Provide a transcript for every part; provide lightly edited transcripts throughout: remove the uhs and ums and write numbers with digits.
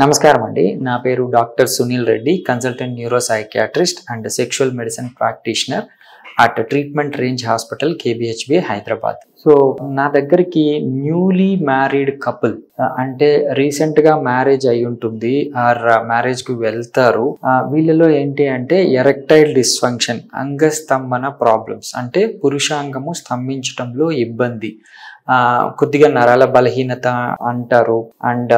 నమస్కారం అండి. నా పేరు doctor Sunil Reddy, consultant న్యూరోసైకియాట్రిస్ట్ and sexual medicine practitioner at treatment range hospital KBHB Hyderabad. So నా దగ్గరికి న్యూలీ మ్యారీడ్ కపుల్ అంటే రీసెంట్గా మ్యారేజ్ అయి ఉంటుంది ఆర్ మ్యారేజ్కి వెళ్తారు. వీళ్ళలో ఏంటి అంటే ఎరెక్టైల్ డిస్ఫంక్షన్, అంగస్తంభన ప్రాబ్లమ్స్, అంటే పురుషాంగము స్తంభించడంలో ఇబ్బంది, కొద్దిగా నరాల బలహీనత అంటారు అండ్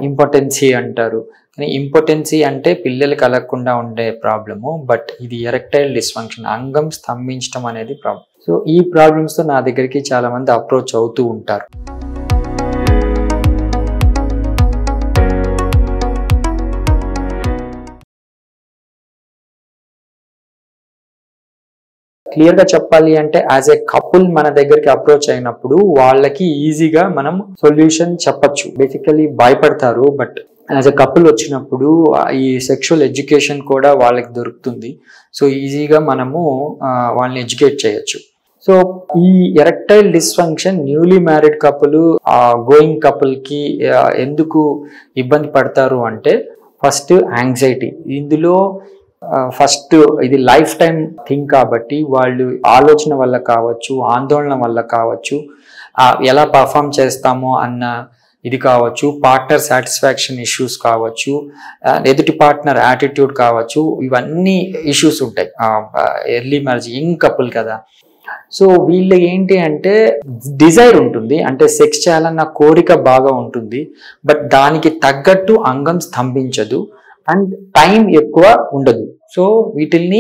ఇంపార్టెన్సీ అంటారు. కానీ ఇంపార్టెన్సీ అంటే పిల్లలు కలగకుండా ఉండే ప్రాబ్లము, బట్ ఇది ఎరెక్టైల్ డిస్ఫంక్షన్, అంగం స్తంభించడం అనేది ప్రాబ్లం. సో ఈ ప్రాబ్లమ్స్తో నా దగ్గరికి చాలా మంది అప్రోచ్ అవుతూ ఉంటారు. క్లియర్ గా చెప్పాలి అంటే యాజ్ ఏ కపుల్ మన దగ్గరికి అప్రోచ్ అయినప్పుడు వాళ్ళకి ఈజీగా మనం సొల్యూషన్ చెప్పచ్చు. బేసికలీ భయపడతారు, బట్ యాజ్ ఎ కపుల్ వచ్చినప్పుడు ఈ సెక్షువల్ ఎడ్యుకేషన్ కూడా వాళ్ళకి దొరుకుతుంది. సో ఈజీగా మనము వాళ్ళని ఎడ్యుకేట్ చేయొచ్చు. సో ఈ erectile dysfunction newly married couple, going couple కి ఎందుకు ఇబ్బంది పడతారు అంటే ఫస్ట్ యాంగ్జైటీ. ఇందులో ఫస్ట్ ఇది లైఫ్ టైం థింగ్ కాబట్టి వాళ్ళు ఆలోచన వల్ల కావచ్చు, ఆందోళన వల్ల కావచ్చు, ఎలా పర్ఫామ్ చేస్తామో అన్న ఇది కావచ్చు, పార్ట్నర్ సాటిస్ఫాక్షన్ ఇష్యూస్ కావచ్చు, ఎదుటి పార్ట్నర్ యాటిట్యూడ్ కావచ్చు, ఇవన్నీ ఇష్యూస్ ఉంటాయి ఎర్లీ మ్యారేజ్, యంగ్ కపుల్ కదా. సో వీళ్ళు ఏంటి అంటే డిజైర్ ఉంటుంది, అంటే సెక్స్ చేయాలన్న కోరిక బాగా ఉంటుంది, బట్ దానికి తగ్గట్టు అంగం స్తంభించదు అండ్ టైం ఎక్కువ ఉండదు. సో వీటిల్ని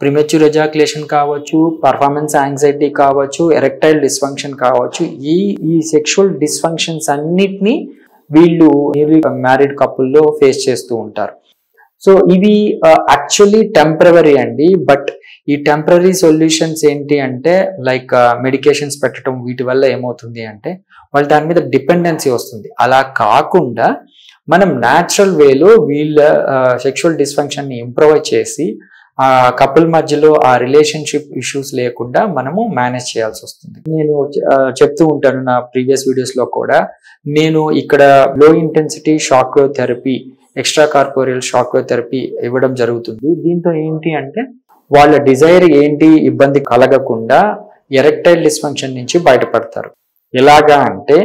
ప్రిమెచ్యూర్ ఎజాక్యులేషన్ కావచ్చు, పర్ఫార్మెన్స్ యాంగ్జైటీ కావచ్చు, ఎరెక్టైల్ డిస్ఫంక్షన్ కావచ్చు, ఈ సెక్షువల్ డిస్ఫంక్షన్స్ అన్నిటినీ వీళ్ళు మ్యారీడ్ కపుల్లో ఫేస్ చేస్తూ ఉంటారు. సో ఇవి యాక్చువల్లీ టెంపరరీ అండి, బట్ ఈ టెంపరరీ సొల్యూషన్స్ ఏంటి అంటే లైక్ మెడికేషన్స్ పెట్టడం, వీటి వల్ల ఏమవుతుంది అంటే వాళ్ళు దాని మీద డిపెండెన్సీ వస్తుంది. అలా కాకుండా మనం న్యాచురల్ వేలో వీళ్ళ సెక్షువల్ డిస్ఫంక్షన్ని ఇంప్రూవైజ్ చేసి ఆ కపుల్ మధ్యలో ఆ రిలేషన్షిప్ ఇష్యూస్ లేకుండా మనము మేనేజ్ చేయాల్సి వస్తుంది. నేను చెప్తూ ఉంటాను నా ప్రీవియస్ వీడియోస్లో కూడా, నేను ఇక్కడ లో intensity shock wave therapy, extra corporeal shock wave therapy ఇవ్వడం జరుగుతుంది. దీంతో ఏంటి అంటే వాళ్ళ డిజైర్ ఏంటి ఇబ్బంది కలగకుండా ఎరెక్టైల్ డిస్ఫంక్షన్ నుంచి బయటపడతారు. ఎలాగా అంటే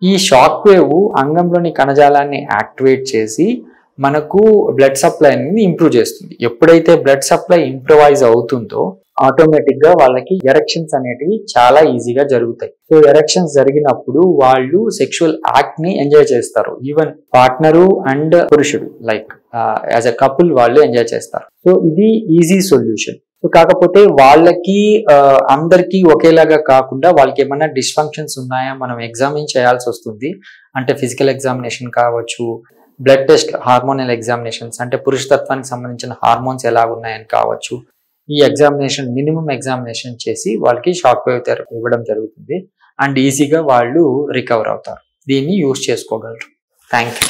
ఈ షాక్ వేవ్ అంగంలోని కణజాలాన్ని యాక్టివేట్ చేసి మనకు బ్లడ్ సప్లై అనేది ఇంప్రూవ్ చేస్తుంది. ఎప్పుడైతే బ్లడ్ సప్లై ఇంప్రూవైజ్ అవుతుందో ఆటోమేటిక్ గా వాళ్ళకి ఎరెక్షన్స్ అనేటివి చాలా ఈజీగా జరుగుతాయి. సో ఎరెక్షన్స్ జరిగినప్పుడు వాళ్ళు సెక్షువల్ యాక్ట్ ని ఎంజాయ్ చేస్తారు. ఈవెన్ పార్ట్నరు అండ్ పురుషుడు లైక్ యాజ్ ఎ కపుల్ వాళ్ళు ఎంజాయ్ చేస్తారు. సో ఇది ఈజీ సొల్యూషన్. కాకపోతే వాళ్ళకి అందరికీ ఒకేలాగా కాకుండా వాళ్ళకి ఏమైనా డిస్ఫంక్షన్స్ ఉన్నాయా మనం ఎగ్జామిన్ చేయాల్సి వస్తుంది. అంటే ఫిజికల్ ఎగ్జామినేషన్ కావచ్చు, బ్లడ్ టెస్ట్, హార్మోనల్ ఎగ్జామినేషన్స్, అంటే పురుషతత్వానికి సంబంధించిన హార్మోన్స్ ఎలా ఉన్నాయని కావచ్చు. ఈ ఎగ్జామినేషన్, మినిమం ఎగ్జామినేషన్ చేసి వాళ్ళకి షాక్ వేవ్ థెరపీ ఇవ్వడం జరుగుతుంది అండ్ ఈజీగా వాళ్ళు రికవర్ అవుతారు. దీన్ని యూజ్ చేసుకోగలరు. Thank you.